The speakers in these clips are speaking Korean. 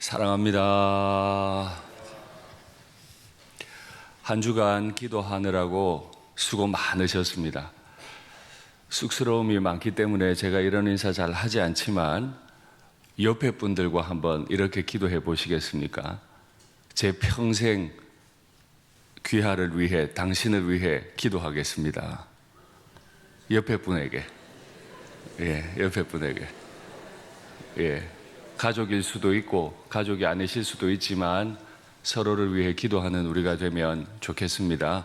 사랑합니다. 한 주간 기도하느라고 수고 많으셨습니다. 쑥스러움이 많기 때문에 제가 이런 인사 잘 하지 않지만 옆에 분들과 한번 이렇게 기도해 보시겠습니까? 제 평생 귀하를 위해, 당신을 위해 기도하겠습니다. 옆에 분에게. 옆에 분에게. 가족일 수도 있고 가족이 아니실 수도 있지만 서로를 위해 기도하는 우리가 되면 좋겠습니다.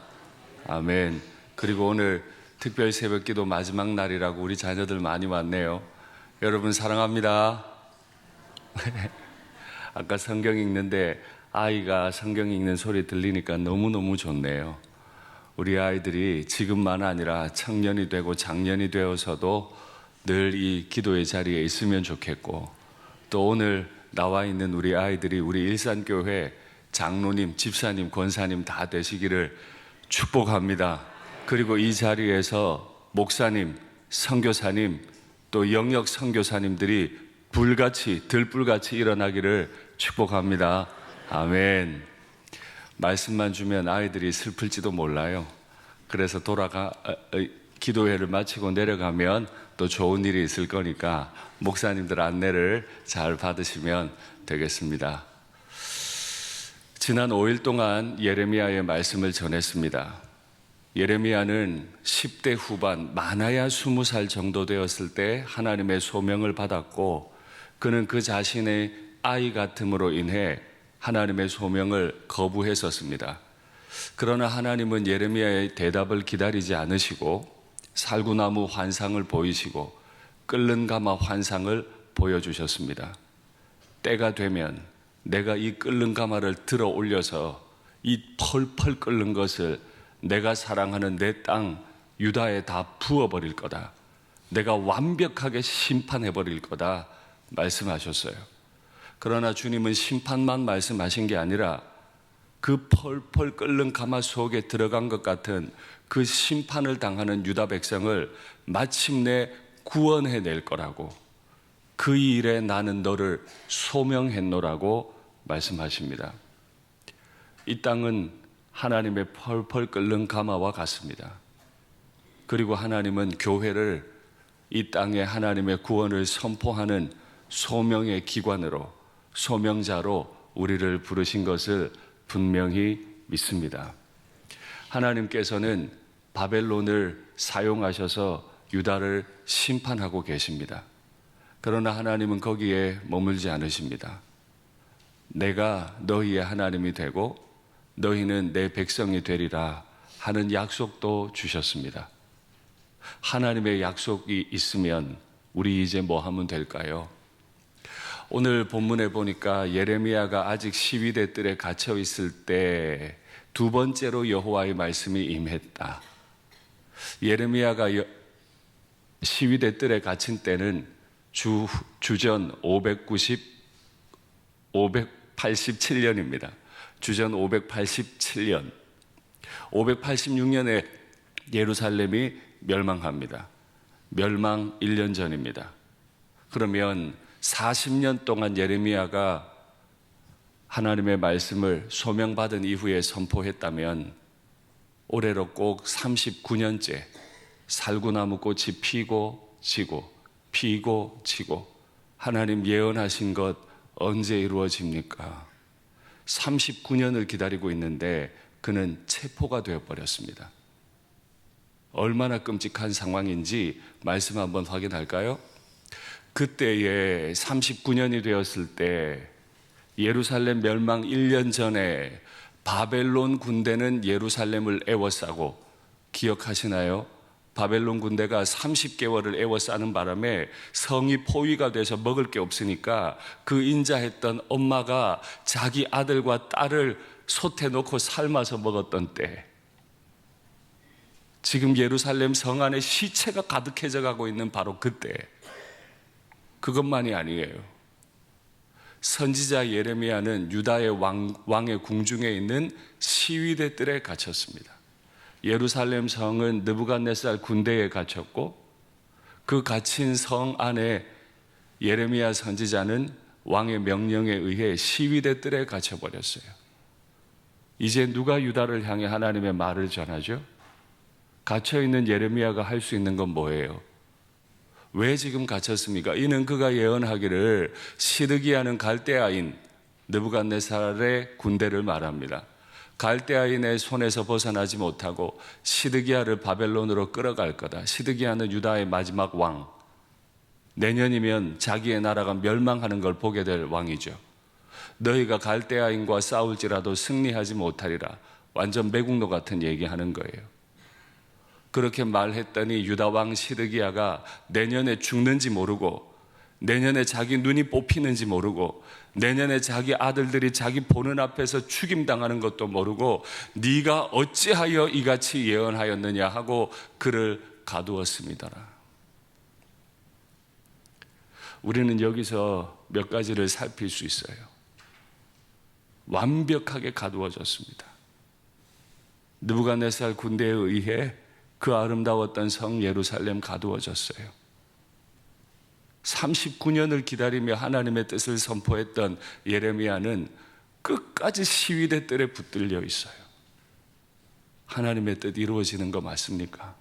아멘. 그리고 오늘 특별 새벽 기도 마지막 날이라고 우리 자녀들 많이 왔네요. 여러분 사랑합니다. 아까 성경 읽는데 아이가 성경 읽는 소리 들리니까 너무너무 좋네요. 우리 아이들이 지금만 아니라 청년이 되고 장년이 되어서도 늘 이 기도의 자리에 있으면 좋겠고, 또 오늘 나와 있는 우리 아이들이 우리 일산교회 장로님, 집사님, 권사님 다 되시기를 축복합니다. 그리고 이 자리에서 목사님, 선교사님, 또 영역 선교사님들이 들불같이 일어나기를 축복합니다. 아멘. 말씀만 주면 아이들이 슬플지도 몰라요. 그래서 기도회를 마치고 내려가면 또 좋은 일이 있을 거니까 목사님들 안내를 잘 받으시면 되겠습니다. 지난 5일 동안 예레미야의 말씀을 전했습니다. 예레미야는 10대 후반, 많아야 20살 정도 되었을 때 하나님의 소명을 받았고, 그는 그 자신의 아이 같음으로 인해 하나님의 소명을 거부했었습니다. 그러나 하나님은 예레미야의 대답을 기다리지 않으시고 살구나무 환상을 보이시고 끓는 가마 환상을 보여주셨습니다. 때가 되면 내가 이 끓는 가마를 들어 올려서 이 펄펄 끓는 것을 내가 사랑하는 내 땅 유다에 다 부어버릴 거다. 내가 완벽하게 심판해버릴 거다 말씀하셨어요. 그러나 주님은 심판만 말씀하신 게 아니라 그 펄펄 끓는 가마 속에 들어간 것 같은 그 심판을 당하는 유다 백성을 마침내 구원해낼 거라고, 그 일에 나는 너를 소명했노라고 말씀하십니다. 이 땅은 하나님의 펄펄 끓는 가마와 같습니다. 그리고 하나님은 교회를 이 땅에 하나님의 구원을 선포하는 소명의 기관으로, 소명자로 우리를 부르신 것을 분명히 믿습니다. 하나님께서는 바벨론을 사용하셔서 유다를 심판하고 계십니다. 그러나 하나님은 거기에 머물지 않으십니다. 내가 너희의 하나님이 되고 너희는 내 백성이 되리라 하는 약속도 주셨습니다. 하나님의 약속이 있으면 우리 이제 뭐 하면 될까요? 오늘 본문에 보니까 예레미야가 아직 시위대 뜰에 갇혀 있을 때 두 번째로 여호와의 말씀이 임했다. 예레미야가 시위대 뜰에 갇힌 때는 주전 587년입니다. 주전 587년. 586년에 예루살렘이 멸망합니다. 멸망 1년 전입니다. 그러면 40년 동안 예레미야가 하나님의 말씀을 소명받은 이후에 선포했다면 올해로 꼭 39년째 살구나무 꽃이 피고 지고 피고 지고, 하나님 예언하신 것 언제 이루어집니까? 39년을 기다리고 있는데 그는 체포가 되어버렸습니다. 얼마나 끔찍한 상황인지 말씀 한번 확인할까요? 그때에 39년이 되었을 때 예루살렘 멸망 1년 전에 바벨론 군대는 예루살렘을 에워싸고, 기억하시나요? 바벨론 군대가 30개월을 에워싸는 바람에 성이 포위가 돼서 먹을 게 없으니까 그 인자했던 엄마가 자기 아들과 딸을 솥에 넣고 삶아서 먹었던 때, 지금 예루살렘 성 안에 시체가 가득해져 가고 있는 바로 그때, 그것만이 아니에요. 선지자 예레미야는 유다의 왕의 궁중에 있는 시위대 뜰에 갇혔습니다. 예루살렘 성은 느부갓네살 군대에 갇혔고, 그 갇힌 성 안에 예레미야 선지자는 왕의 명령에 의해 시위대 뜰에 갇혀버렸어요. 이제 누가 유다를 향해 하나님의 말을 전하죠? 갇혀있는 예레미야가 할 수 있는 건 뭐예요? 왜 지금 갇혔습니까? 이는 그가 예언하기를 시드기야는 갈대아인 느부갓네살의 군대를 말합니다. 갈대아인의 손에서 벗어나지 못하고 시드기야를 바벨론으로 끌어갈 거다. 시드기야는 유다의 마지막 왕. 내년이면 자기의 나라가 멸망하는 걸 보게 될 왕이죠. 너희가 갈대아인과 싸울지라도 승리하지 못하리라. 완전 매국노 같은 얘기하는 거예요. 그렇게 말했더니 유다 왕 시드기야가 내년에 죽는지 모르고, 내년에 자기 눈이 뽑히는지 모르고, 내년에 자기 아들들이 자기 보는 앞에서 죽임당하는 것도 모르고 네가 어찌하여 이같이 예언하였느냐 하고 그를 가두었습니다. 우리는 여기서 몇 가지를 살필 수 있어요. 완벽하게 가두어졌습니다. 느부갓네살 군대에 의해 그 아름다웠던 성 예루살렘 가두어졌어요. 39년을 기다리며 하나님의 뜻을 선포했던 예레미야는 끝까지 시위대 뜰에 붙들려 있어요. 하나님의 뜻 이루어지는 거 맞습니까?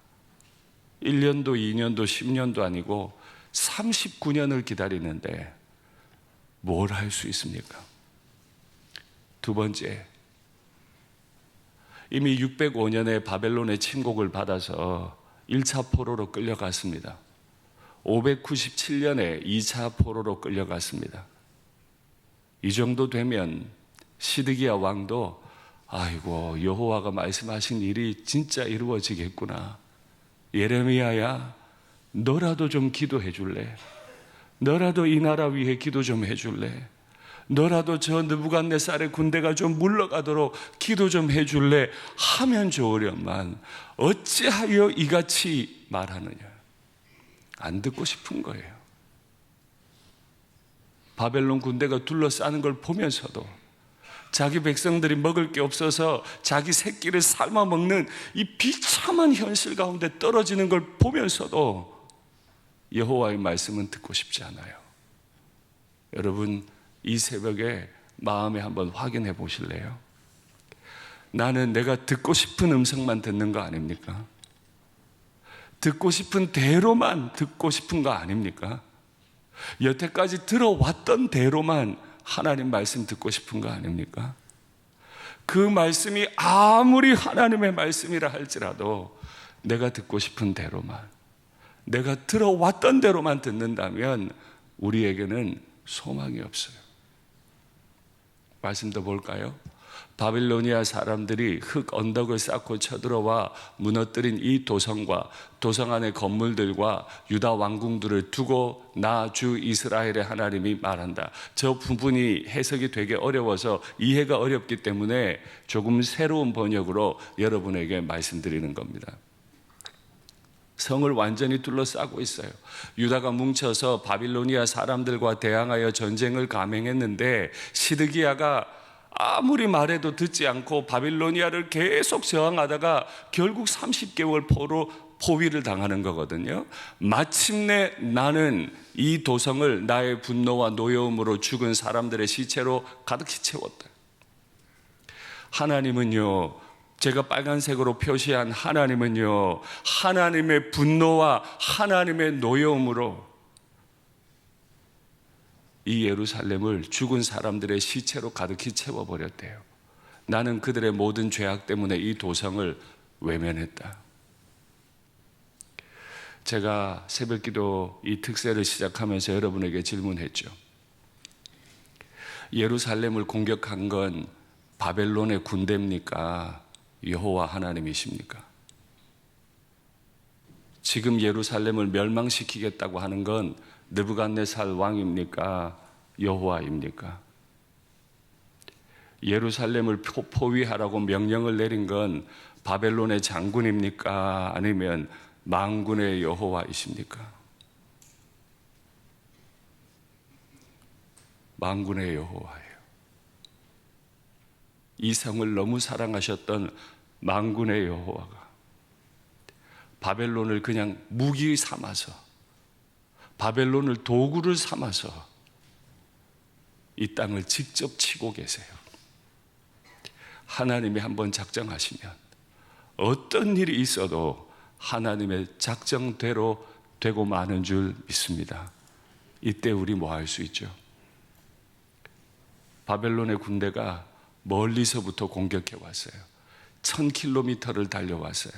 1년도 2년도 10년도 아니고 39년을 기다리는데 뭘 할 수 있습니까? 두 번째, 이미 605년에 바벨론의 침공을 받아서 1차 포로로 끌려갔습니다. 597년에 2차 포로로 끌려갔습니다. 이 정도 되면 시드기야 왕도 아이고 여호와가 말씀하신 일이 진짜 이루어지겠구나. 예레미야야 너라도 좀 기도해 줄래? 너라도 이 나라 위해 기도 좀 해줄래? 너라도 저 느부갓네살의 군대가 좀 물러가도록 기도 좀 해줄래? 하면 좋으련만 어찌하여 이같이 말하느냐? 안 듣고 싶은 거예요. 바벨론 군대가 둘러싸는 걸 보면서도 자기 백성들이 먹을 게 없어서 자기 새끼를 삶아 먹는 이 비참한 현실 가운데 떨어지는 걸 보면서도 여호와의 말씀은 듣고 싶지 않아요. 여러분 이 새벽에 마음에 한번 확인해 보실래요? 나는 내가 듣고 싶은 음성만 듣는 거 아닙니까? 듣고 싶은 대로만 듣고 싶은 거 아닙니까? 여태까지 들어왔던 대로만 하나님 말씀 듣고 싶은 거 아닙니까? 그 말씀이 아무리 하나님의 말씀이라 할지라도 내가 듣고 싶은 대로만, 내가 들어왔던 대로만 듣는다면 우리에게는 소망이 없어요. 말씀 더 볼까요? 바빌로니아 사람들이 흙 언덕을 쌓고 쳐들어와 무너뜨린 이 도성과 도성 안의 건물들과 유다 왕궁들을 두고 나 주 이스라엘의 하나님이 말한다. 저 부분이 해석이 되게 어려워서 이해가 어렵기 때문에 조금 새로운 번역으로 여러분에게 말씀드리는 겁니다. 성을 완전히 둘러싸고 있어요. 유다가 뭉쳐서 바빌로니아 사람들과 대항하여 전쟁을 감행했는데 시드기야가 아무리 말해도 듣지 않고 바빌로니아를 계속 저항하다가 결국 30개월 포위를 당하는 거거든요. 마침내 나는 이 도성을 나의 분노와 노여움으로 죽은 사람들의 시체로 가득히 채웠다. 하나님은요, 제가 빨간색으로 표시한 하나님은요, 하나님의 분노와 하나님의 노여움으로 이 예루살렘을 죽은 사람들의 시체로 가득히 채워버렸대요. 나는 그들의 모든 죄악 때문에 이 도성을 외면했다. 제가 새벽기도 이 특세를 시작하면서 여러분에게 질문했죠. 예루살렘을 공격한 건 바벨론의 군대입니까? 여호와 하나님이십니까? 지금 예루살렘을 멸망시키겠다고 하는 건 느부갓네살 왕입니까? 여호와입니까? 예루살렘을 포위하라고 명령을 내린 건 바벨론의 장군입니까? 아니면 만군의 여호와이십니까? 만군의 여호와예요. 이 성을 너무 사랑하셨던 만군의 여호와가 바벨론을 그냥 무기 삼아서, 바벨론을 도구를 삼아서 이 땅을 직접 치고 계세요. 하나님이 한번 작정하시면 어떤 일이 있어도 하나님의 작정대로 되고 마는 줄 믿습니다. 이때 우리 뭐 할 수 있죠? 바벨론의 군대가 멀리서부터 공격해 왔어요. 1000km를 달려왔어요.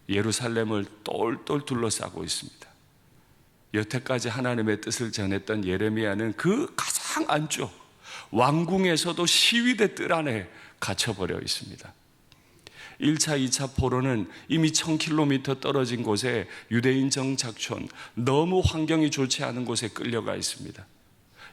예루살렘을 똘똘 둘러싸고 있습니다. 여태까지 하나님의 뜻을 전했던 예레미야는 그 가장 안쪽 왕궁에서도 시위대 뜰 안에 갇혀버려 있습니다. 1차, 2차 포로는 이미 1000km 떨어진 곳에 유대인 정착촌, 너무 환경이 좋지 않은 곳에 끌려가 있습니다.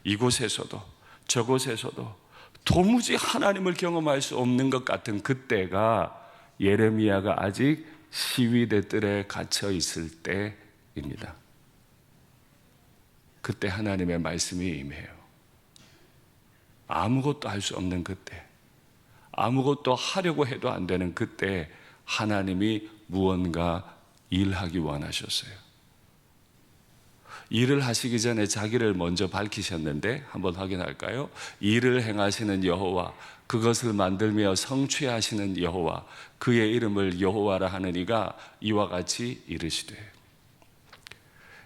이곳에서도 저곳에서도 도무지 하나님을 경험할 수 없는 것 같은 그때가 예레미야가 아직 시위대 뜰에 갇혀 있을 때입니다. 그때 하나님의 말씀이 임해요. 아무것도 할 수 없는 그때, 아무것도 하려고 해도 안 되는 그때 하나님이 무언가 일하기 원하셨어요. 일을 하시기 전에 자기를 먼저 밝히셨는데 한번 확인할까요? 일을 행하시는 여호와, 그것을 만들며 성취하시는 여호와, 그의 이름을 여호와라 하는 이가 이와 같이 이르시되,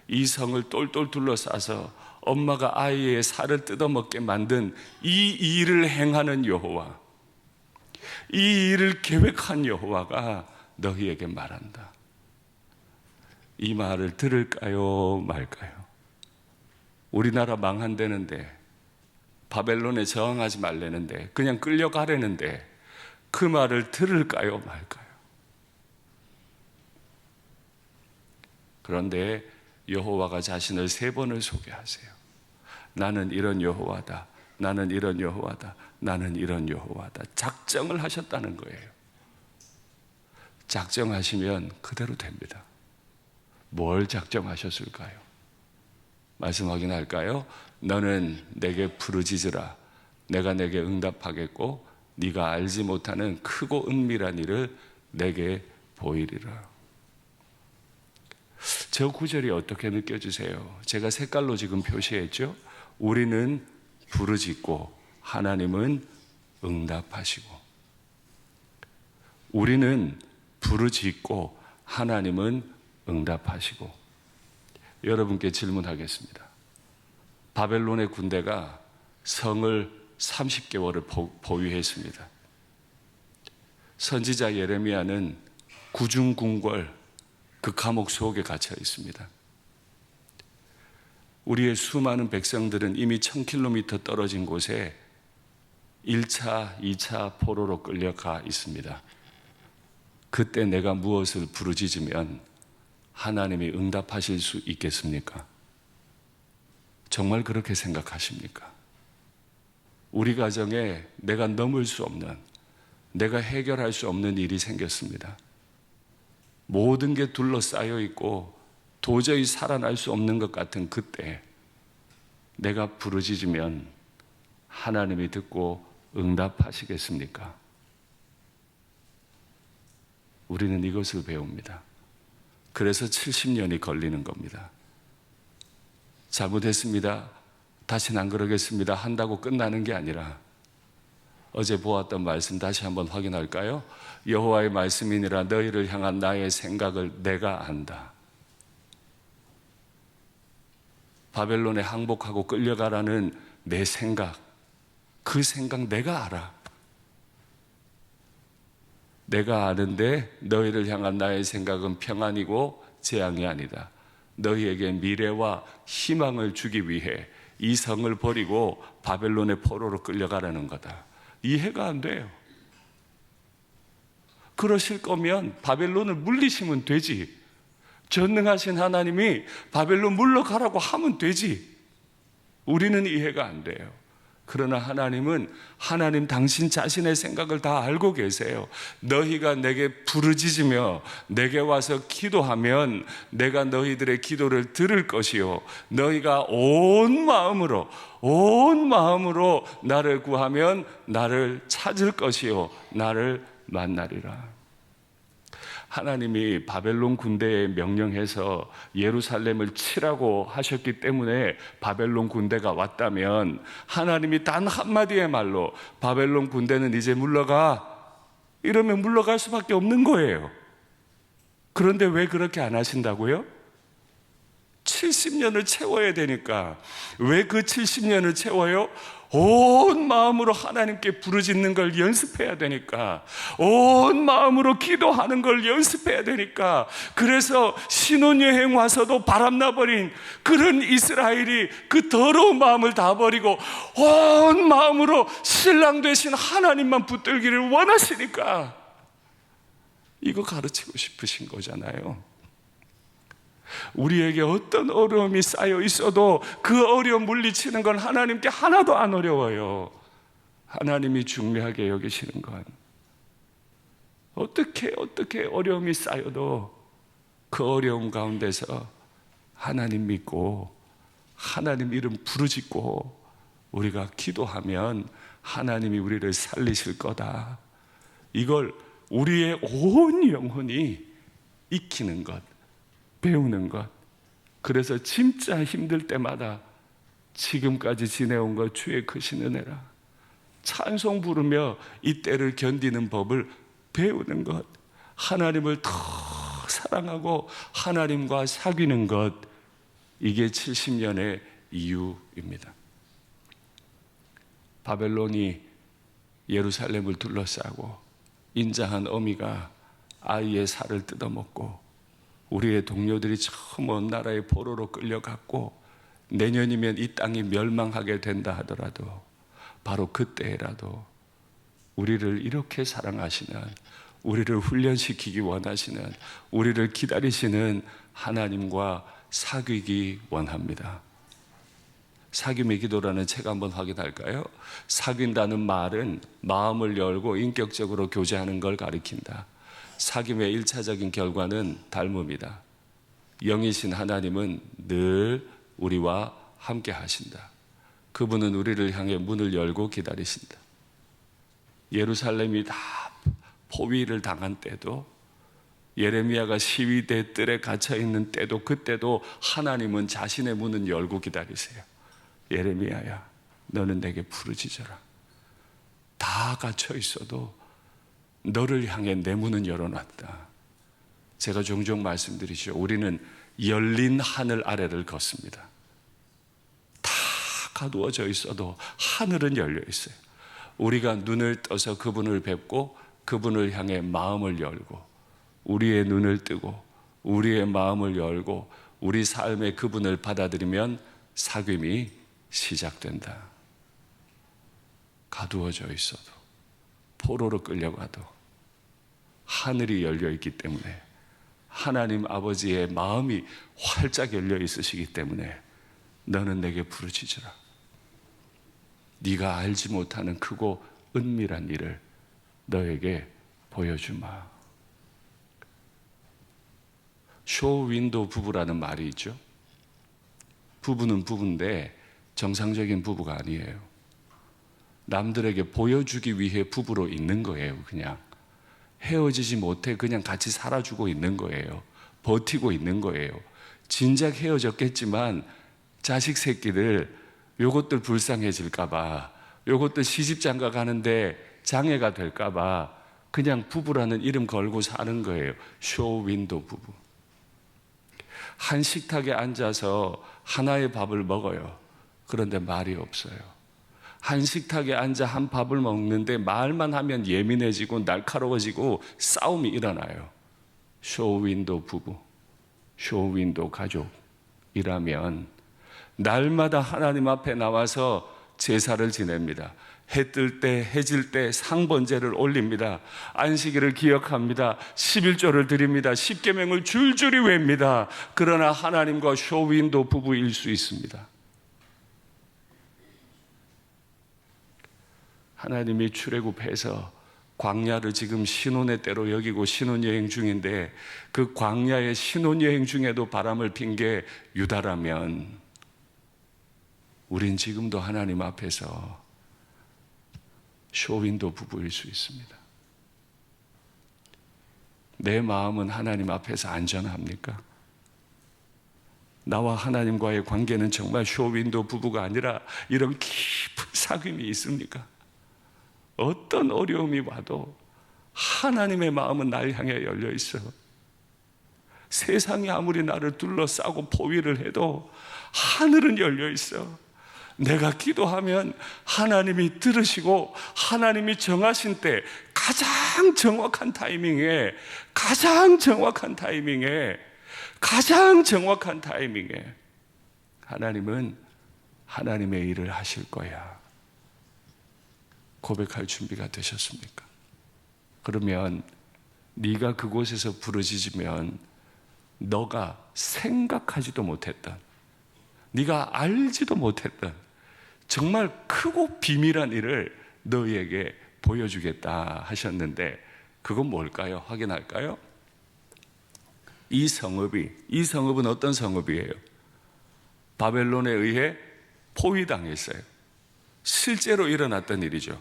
이 성을 똘똘 둘러싸서 엄마가 아이의 살을 뜯어먹게 만든 이 일을 행하는 여호와, 이 일을 계획한 여호와가 너희에게 말한다. 이 말을 들을까요, 말까요? 우리나라 망한다는데, 바벨론에 저항하지 말라는데, 그냥 끌려가려는데 그 말을 들을까요, 말까요? 그런데 여호와가 자신을 3번을 소개하세요. 나는 이런 여호와다, 나는 이런 여호와다, 나는 이런 여호와다. 작정을 하셨다는 거예요. 작정하시면 그대로 됩니다. 뭘 작정하셨을까요? 말씀 확인할까요? 너는 내게 부르짖으라, 내가 내게 응답하겠고 네가 알지 못하는 크고 은밀한 일을 내게 보이리라. 저 구절이 어떻게 느껴지세요? 제가 색깔로 지금 표시했죠? 우리는 부르짖고 하나님은 응답하시고, 우리는 부르짖고 하나님은 응답하시고. 여러분께 질문하겠습니다. 바벨론의 군대가 성을 30개월을 보유했습니다. 선지자 예레미야는 구중궁궐, 그 감옥 속에 갇혀 있습니다. 우리의 수많은 백성들은 이미 1000km 떨어진 곳에 1차, 2차 포로로 끌려가 있습니다. 그때 내가 무엇을 부르짖으면 하나님이 응답하실 수 있겠습니까? 정말 그렇게 생각하십니까? 우리 가정에 내가 넘을 수 없는, 내가 해결할 수 없는 일이 생겼습니다. 모든 게 둘러싸여 있고 도저히 살아날 수 없는 것 같은 그때 내가 부르짖으면 하나님이 듣고 응답하시겠습니까? 우리는 이것을 배웁니다. 그래서 70년이 걸리는 겁니다. 잘못했습니다, 다시는 안 그러겠습니다 한다고 끝나는 게 아니라, 어제 보았던 말씀 다시 한번 확인할까요? 여호와의 말씀이니라 너희를 향한 나의 생각을 내가 안다. 바벨론에 항복하고 끌려가라는 내 생각, 그 생각 내가 알아. 내가 아는데 너희를 향한 나의 생각은 평안이고 재앙이 아니다. 너희에게 미래와 희망을 주기 위해 이 성을 버리고 바벨론의 포로로 끌려가라는 거다. 이해가 안 돼요. 그러실 거면 바벨론을 물리시면 되지. 전능하신 하나님이 바벨론 물러가라고 하면 되지. 우리는 이해가 안 돼요. 그러나 하나님은 하나님 당신 자신의 생각을 다 알고 계세요. 너희가 내게 부르짖으며 내게 와서 기도하면 내가 너희들의 기도를 들을 것이요, 너희가 온 마음으로 나를 구하면 나를 찾을 것이요 나를 만나리라. 하나님이 바벨론 군대에 명령해서 예루살렘을 치라고 하셨기 때문에 바벨론 군대가 왔다면 하나님이 단 한마디의 말로 바벨론 군대는 이제 물러가, 이러면 물러갈 수밖에 없는 거예요. 그런데 왜 그렇게 안 하신다고요? 70년을 채워야 되니까. 왜 그 70년을 채워요? 온 마음으로 하나님께 부르짖는 걸 연습해야 되니까. 온 마음으로 기도하는 걸 연습해야 되니까. 그래서 신혼여행 와서도 바람나버린 그런 이스라엘이 그 더러운 마음을 다 버리고 온 마음으로 신랑 되신 하나님만 붙들기를 원하시니까 이거 가르치고 싶으신 거잖아요. 우리에게 어떤 어려움이 쌓여 있어도 그 어려움 물리치는 건 하나님께 하나도 안 어려워요. 하나님이 중요하게 여기시는 건 어떻게 어려움이 쌓여도 그 어려움 가운데서 하나님 믿고 하나님 이름 부르짖고 우리가 기도하면 하나님이 우리를 살리실 거다. 이걸 우리의 온 영혼이 익히는 것, 배우는 것. 그래서 진짜 힘들 때마다 지금까지 지내온 것 주의 크신 은혜라. 찬송 부르며 이 때를 견디는 법을 배우는 것. 하나님을 더 사랑하고 하나님과 사귀는 것. 이게 70년의 이유입니다. 바벨론이 예루살렘을 둘러싸고 인자한 어미가 아이의 살을 뜯어먹고 우리의 동료들이 저 먼 나라의 포로로 끌려갔고 내년이면 이 땅이 멸망하게 된다 하더라도 바로 그때라도 우리를 이렇게 사랑하시는, 우리를 훈련시키기 원하시는, 우리를 기다리시는 하나님과 사귀기 원합니다. 사귐의 기도라는 책 한번 확인할까요? 사귄다는 말은 마음을 열고 인격적으로 교제하는 걸 가리킨다. 사귐의 1차적인 결과는 닮음이다. 영이신 하나님은 늘 우리와 함께 하신다. 그분은 우리를 향해 문을 열고 기다리신다. 예루살렘이 다 포위를 당한 때도, 예레미야가 시위대 뜰에 갇혀있는 때도, 그때도 하나님은 자신의 문은 열고 기다리세요. 예레미야야, 너는 내게 부르짖어라. 다 갇혀 있어도 너를 향해 내 문은 열어놨다. 제가 종종 말씀드리죠. 우리는 열린 하늘 아래를 걷습니다. 다 가두어져 있어도 하늘은 열려 있어요. 우리가 눈을 떠서 그분을 뵙고 그분을 향해 마음을 열고 우리의 눈을 뜨고 우리의 마음을 열고 우리 삶에 그분을 받아들이면 사귐이 시작된다. 가두어져 있어도, 포로로 끌려가도 하늘이 열려 있기 때문에, 하나님 아버지의 마음이 활짝 열려 있으시기 때문에 너는 내게 부르짖으라. 네가 알지 못하는 크고 은밀한 일을 너에게 보여주마. 쇼 윈도우 부부라는 말이 있죠. 부부는 부부인데 정상적인 부부가 아니에요. 남들에게 보여주기 위해 부부로 있는 거예요. 그냥 헤어지지 못해 그냥 같이 살아주고 있는 거예요. 버티고 있는 거예요. 진작 헤어졌겠지만 자식 새끼들 요것들 불쌍해질까봐, 요것들 시집장가 가는데 장애가 될까봐 그냥 부부라는 이름 걸고 사는 거예요. 쇼윈도 부부. 한 식탁에 앉아서 하나의 밥을 먹어요. 그런데 말이 없어요. 한 식탁에 앉아 한 밥을 먹는데 말만 하면 예민해지고 날카로워지고 싸움이 일어나요. 쇼윈도 부부, 쇼윈도 가족이라면 날마다 하나님 앞에 나와서 제사를 지냅니다. 해 뜰 때, 해질 때 상번제를 올립니다. 안식일을 기억합니다. 11조를 드립니다. 십계명을 줄줄이 외웁니다. 그러나 하나님과 쇼윈도 부부일 수 있습니다. 하나님이 출애굽해서 광야를 지금 신혼의 때로 여기고 신혼여행 중인데 그 광야의 신혼여행 중에도 바람을 핀 게 유다라면 우린 지금도 하나님 앞에서 쇼윈도 부부일 수 있습니다. 내 마음은 하나님 앞에서 안전합니까? 나와 하나님과의 관계는 정말 쇼윈도 부부가 아니라 이런 깊은 사귐이 있습니까? 어떤 어려움이 와도 하나님의 마음은 날 향해 열려 있어. 세상이 아무리 나를 둘러싸고 포위를 해도 하늘은 열려 있어. 내가 기도하면 하나님이 들으시고 하나님이 정하신 때 가장 정확한 타이밍에 하나님은 하나님의 일을 하실 거야. 고백할 준비가 되셨습니까? 그러면 네가 그곳에서 부르짖으면 너가 생각하지도 못했던, 네가 알지도 못했던 정말 크고 비밀한 일을 너희에게 보여주겠다 하셨는데 그건 뭘까요? 확인할까요? 이 성읍은 어떤 성읍이에요? 바벨론에 의해 포위당했어요. 실제로 일어났던 일이죠.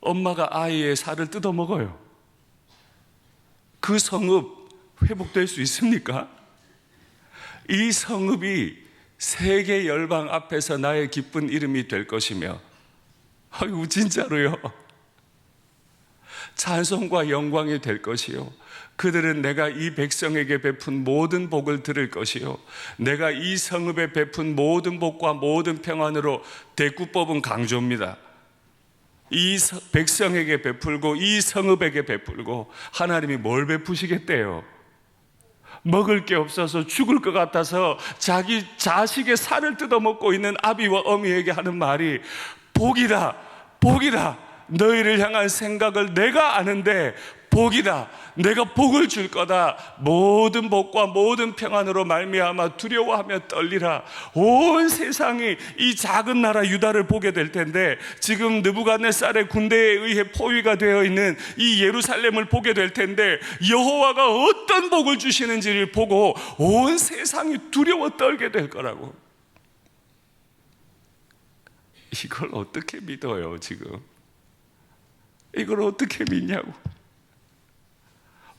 엄마가 아이의 살을 뜯어먹어요. 그 성읍 회복될 수 있습니까? 이 성읍이 세계 열방 앞에서 나의 기쁜 이름이 될 것이며, 아이고 진짜로요, 찬송과 영광이 될 것이요, 그들은 내가 이 백성에게 베푼 모든 복을 들을 것이요, 내가 이 성읍에 베푼 모든 복과 모든 평안으로 대꾸법은 강조입니다. 이 백성에게 베풀고 이 성읍에게 베풀고. 하나님이 뭘 베푸시겠대요? 먹을 게 없어서 죽을 것 같아서 자기 자식의 살을 뜯어먹고 있는 아비와 어미에게 하는 말이 복이다, 복이다. 너희를 향한 생각을 내가 아는데 복이다. 내가 복을 줄 거다. 모든 복과 모든 평안으로 말미암아 두려워하며 떨리라. 온 세상이 이 작은 나라 유다를 보게 될 텐데, 지금 느부갓네살의 군대에 의해 포위가 되어 있는 이 예루살렘을 보게 될 텐데, 여호와가 어떤 복을 주시는지를 보고 온 세상이 두려워 떨게 될 거라고. 이걸 어떻게 믿어요? 지금 이걸 어떻게 믿냐고.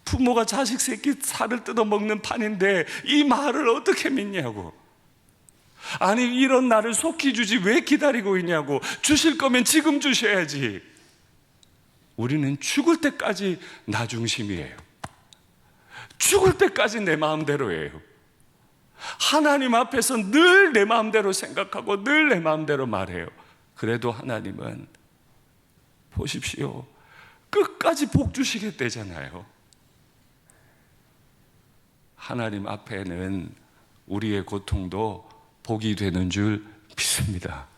부모가 자식 새끼 살을 뜯어먹는 판인데 이 말을 어떻게 믿냐고. 아니, 이런 나를 속히 주지 왜 기다리고 있냐고. 주실 거면 지금 주셔야지. 우리는 죽을 때까지 나 중심이에요. 죽을 때까지 내 마음대로예요. 하나님 앞에서 늘 내 마음대로 생각하고 늘 내 마음대로 말해요. 그래도 하나님은 보십시오, 끝까지 복 주시겠다잖아요. 하나님 앞에는 우리의 고통도 복이 되는 줄 믿습니다.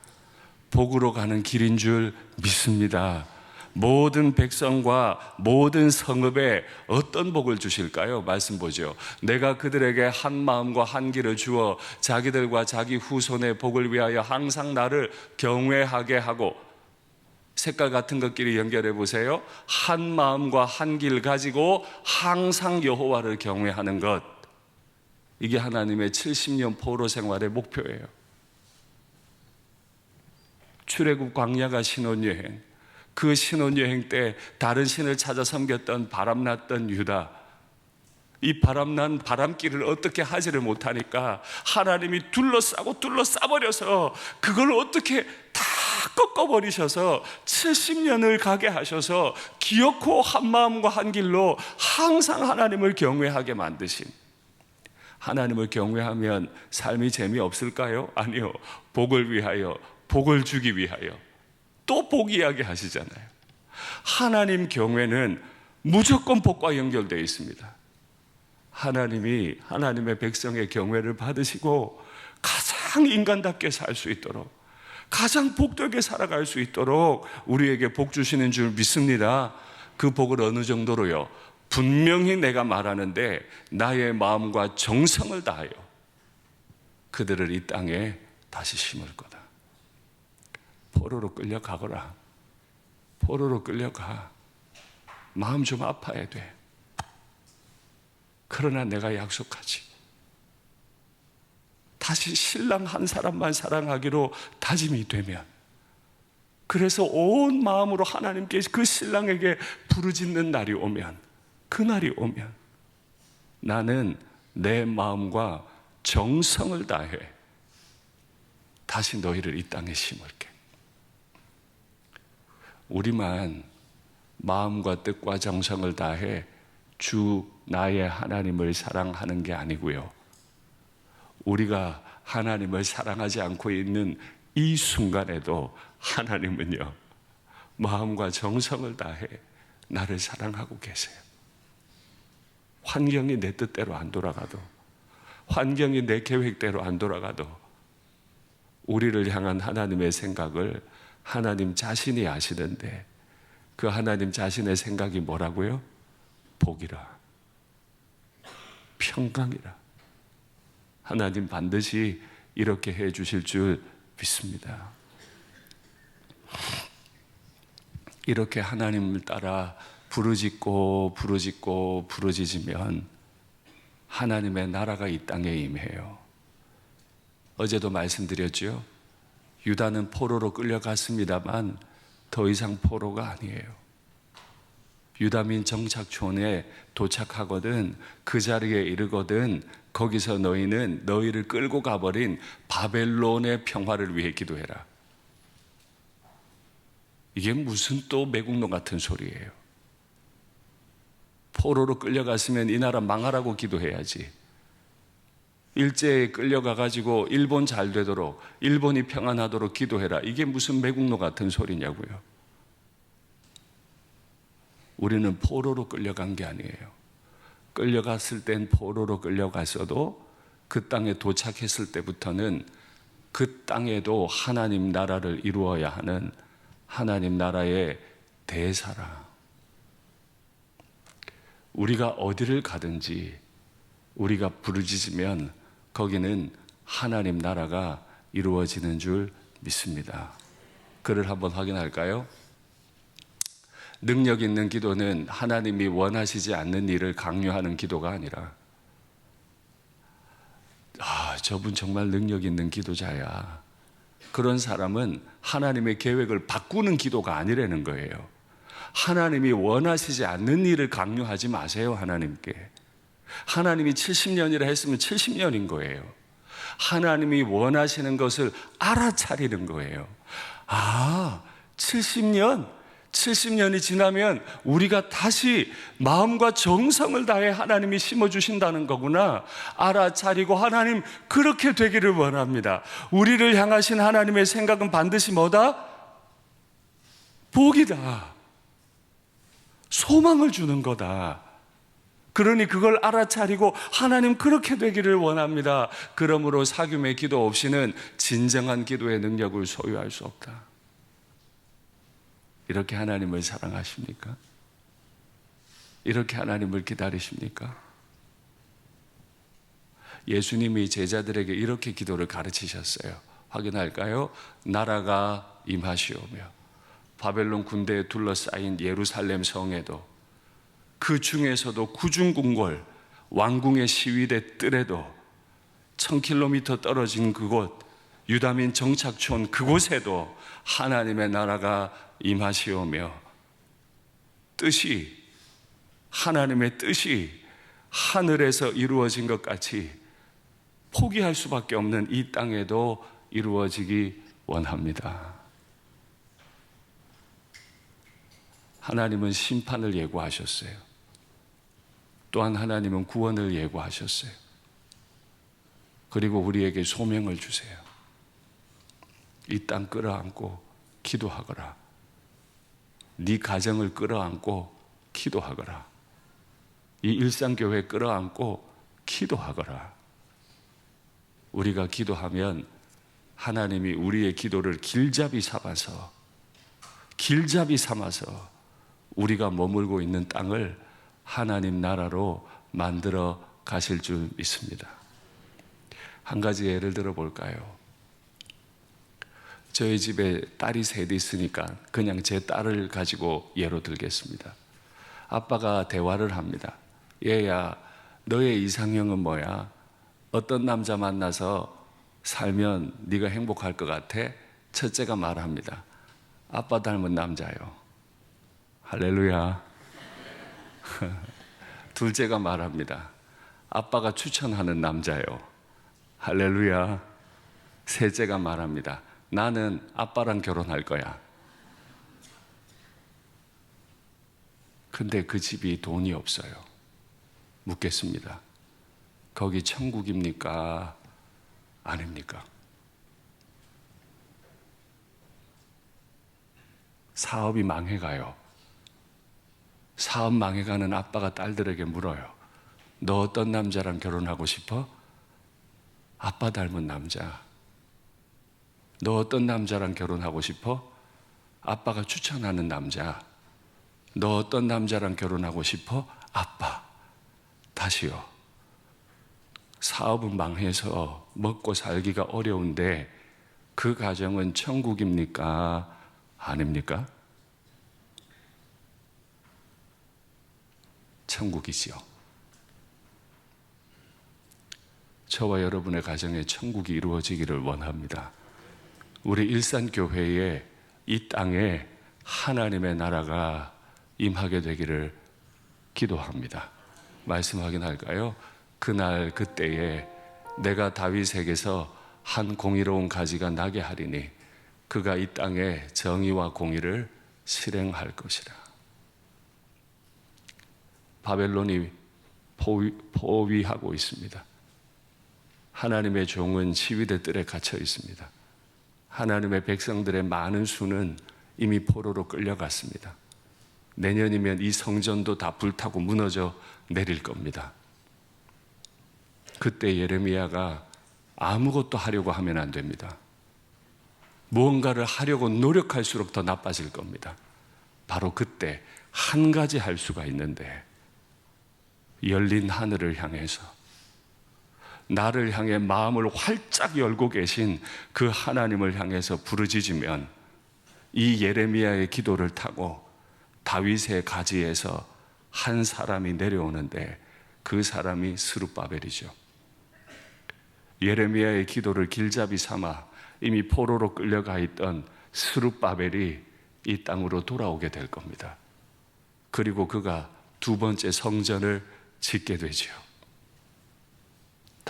복으로 가는 길인 줄 믿습니다. 모든 백성과 모든 성읍에 어떤 복을 주실까요? 말씀 보죠. 내가 그들에게 한 마음과 한 길을 주어 자기들과 자기 후손의 복을 위하여 항상 나를 경외하게 하고. 색깔 같은 것끼리 연결해 보세요. 한 마음과 한 길 가지고 항상 여호와를 경외하는 것. 이게 하나님의 70년 포로 생활의 목표예요. 출애굽 광야가 신혼여행, 그 신혼여행 때 다른 신을 찾아 섬겼던 바람났던 유다, 이 바람난 바람길을 어떻게 하지를 못하니까 하나님이 둘러싸버려서 그걸 어떻게 다 꺾어버리셔서 70년을 가게 하셔서 기어코 한 마음과 한 길로 항상 하나님을 경외하게 만드신. 하나님을 경외하면 삶이 재미없을까요? 아니요. 복을 위하여, 복을 주기 위하여 또 복 이야기 하시잖아요. 하나님 경외는 무조건 복과 연결되어 있습니다. 하나님이 하나님의 백성의 경외를 받으시고 가장 인간답게 살 수 있도록, 가장 복되게 살아갈 수 있도록 우리에게 복 주시는 줄 믿습니다. 그 복을 어느 정도로요? 분명히 내가 말하는데 나의 마음과 정성을 다하여 그들을 이 땅에 다시 심을 거다. 포로로 끌려가거라. 포로로 끌려가. 마음 좀 아파야 돼. 그러나 내가 약속하지. 다시 신랑 한 사람만 사랑하기로 다짐이 되면, 그래서 온 마음으로 하나님께 그 신랑에게 부르짖는 날이 오면, 그 날이 오면 나는 내 마음과 정성을 다해 다시 너희를 이 땅에 심을게. 우리만 마음과 뜻과 정성을 다해 주 나의 하나님을 사랑하는 게 아니고요, 우리가 하나님을 사랑하지 않고 있는 이 순간에도 하나님은요, 마음과 정성을 다해 나를 사랑하고 계세요. 환경이 내 뜻대로 안 돌아가도, 환경이 내 계획대로 안 돌아가도 우리를 향한 하나님의 생각을 하나님 자신이 아시는데, 그 하나님 자신의 생각이 뭐라고요? 복이라, 평강이라. 하나님 반드시 이렇게 해 주실 줄 믿습니다. 이렇게 하나님을 따라 부르짖고 부르짖으면 하나님의 나라가 이 땅에 임해요. 어제도 말씀드렸죠. 유다는 포로로 끌려갔습니다만 더 이상 포로가 아니에요. 유다민 정착촌에 도착하거든, 그 자리에 이르거든 거기서 너희는 너희를 끌고 가버린 바벨론의 평화를 위해 기도해라. 이게 무슨 또 매국노 같은 소리예요. 포로로 끌려갔으면 이 나라 망하라고 기도해야지. 일제에 끌려가가지고 일본 잘 되도록, 일본이 평안하도록 기도해라. 이게 무슨 매국노 같은 소리냐고요. 우리는 포로로 끌려간 게 아니에요. 끌려갔을 땐 포로로 끌려갔어도 그 땅에 도착했을 때부터는 그 땅에도 하나님 나라를 이루어야 하는 하나님 나라의 대사라. 우리가 어디를 가든지 우리가 부르짖으면 거기는 하나님 나라가 이루어지는 줄 믿습니다. 글을 한번 확인할까요? 능력 있는 기도는 하나님이 원하시지 않는 일을 강요하는 기도가 아니라, 저분 정말 능력 있는 기도자야, 그런 사람은 하나님의 계획을 바꾸는 기도가 아니라는 거예요. 하나님이 원하시지 않는 일을 강요하지 마세요. 하나님께. 하나님이 70년이라 했으면 70년인 거예요. 하나님이 원하시는 것을 알아차리는 거예요. 70년이 지나면 우리가 다시 마음과 정성을 다해 하나님이 심어주신다는 거구나 알아차리고, 하나님 그렇게 되기를 원합니다. 우리를 향하신 하나님의 생각은 반드시 뭐다? 복이다. 소망을 주는 거다. 그러니 그걸 알아차리고 하나님 그렇게 되기를 원합니다. 그러므로 사귐의 기도 없이는 진정한 기도의 능력을 소유할 수 없다. 이렇게 하나님을 사랑하십니까? 이렇게 하나님을 기다리십니까? 예수님이 제자들에게 이렇게 기도를 가르치셨어요. 확인할까요? 나라가 임하시오며 바벨론 군대에 둘러싸인 예루살렘 성에도, 그 중에서도 구중궁궐 왕궁의 시위대 뜰에도, 1000km 떨어진 그곳 유다민 정착촌 그곳에도 하나님의 나라가 임하시오며, 뜻이, 하나님의 뜻이 하늘에서 이루어진 것 같이 포기할 수밖에 없는 이 땅에도 이루어지기 원합니다. 하나님은 심판을 예고하셨어요. 또한 하나님은 구원을 예고하셨어요. 그리고 우리에게 소명을 주세요. 이 땅 끌어안고 기도하거라. 네 가정을 끌어안고 기도하거라. 이 일상교회 끌어안고 기도하거라. 우리가 기도하면 하나님이 우리의 기도를 길잡이 삼아서 우리가 머물고 있는 땅을 하나님 나라로 만들어 가실 줄 믿습니다. 한 가지 예를 들어 볼까요? 저희 집에 딸이 셋 있으니까 그냥 제 딸을 가지고 예로 들겠습니다. 아빠가 대화를 합니다. 얘야, 너의 이상형은 뭐야? 어떤 남자 만나서 살면 네가 행복할 것 같아? 첫째가 말합니다. 아빠 닮은 남자요. 할렐루야. 둘째가 말합니다. 아빠가 추천하는 남자예요. 할렐루야. 셋째가 말합니다. 나는 아빠랑 결혼할 거야. 근데 그 집이 돈이 없어요. 묻겠습니다. 거기 천국입니까? 아닙니까? 사업이 망해가요. 사업 망해가는 아빠가 딸들에게 물어요. 너 어떤 남자랑 결혼하고 싶어? 아빠 닮은 남자. 너 어떤 남자랑 결혼하고 싶어? 아빠가 추천하는 남자. 너 어떤 남자랑 결혼하고 싶어? 아빠. 다시요. 사업은 망해서 먹고 살기가 어려운데 그 가정은 천국입니까? 아닙니까? 천국이지요. 저와 여러분의 가정에 천국이 이루어지기를 원합니다. 우리 일산교회에 이 땅에 하나님의 나라가 임하게 되기를 기도합니다. 말씀 확인할까요? 그날 그때에 내가 다윗에게서 한 공의로운 가지가 나게 하리니 그가 이 땅에 정의와 공의를 실행할 것이라. 바벨론이 포위하고 있습니다. 하나님의 종은 시위대 뜰에 갇혀 있습니다. 하나님의 백성들의 많은 수는 이미 포로로 끌려갔습니다. 내년이면 이 성전도 다 불타고 무너져 내릴 겁니다. 그때 예레미야가 아무것도 하려고 하면 안 됩니다. 무언가를 하려고 노력할수록 더 나빠질 겁니다. 바로 그때 한 가지 할 수가 있는데 열린 하늘을 향해서 나를 향해 마음을 활짝 열고 계신 그 하나님을 향해서 부르짖으면 이 예레미야의 기도를 타고 다윗의 가지에서 한 사람이 내려오는데 그 사람이 스룹바벨이죠. 예레미야의 기도를 길잡이 삼아 이미 포로로 끌려가 있던 스룹바벨이 이 땅으로 돌아오게 될 겁니다. 그리고 그가 두 번째 성전을 짓게 되죠.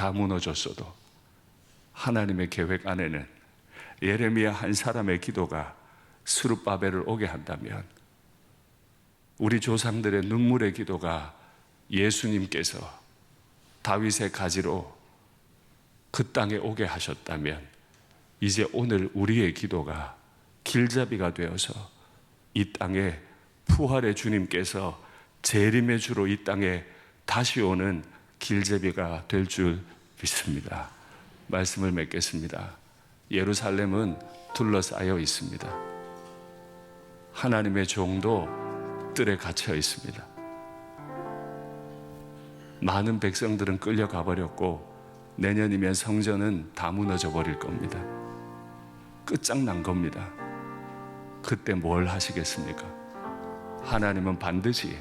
다 무너졌어도 하나님의 계획 안에는 예레미야 한 사람의 기도가 스룹바벨을 오게 한다면 우리 조상들의 눈물의 기도가 예수님께서 다윗의 가지로 그 땅에 오게 하셨다면 이제 오늘 우리의 기도가 길잡이가 되어서 이 땅에 부활의 주님께서 재림의 주로 이 땅에 다시 오는 길잡이가 될 줄 믿습니다. 말씀을 맺겠습니다. 예루살렘은 둘러싸여 있습니다. 하나님의 종도 뜰에 갇혀 있습니다. 많은 백성들은 끌려가 버렸고 내년이면 성전은 다 무너져 버릴 겁니다. 끝장난 겁니다. 그때 뭘 하시겠습니까? 하나님은 반드시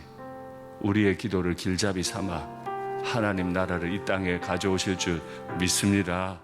우리의 기도를 길잡이 삼아 하나님 나라를 이 땅에 가져오실 줄 믿습니다.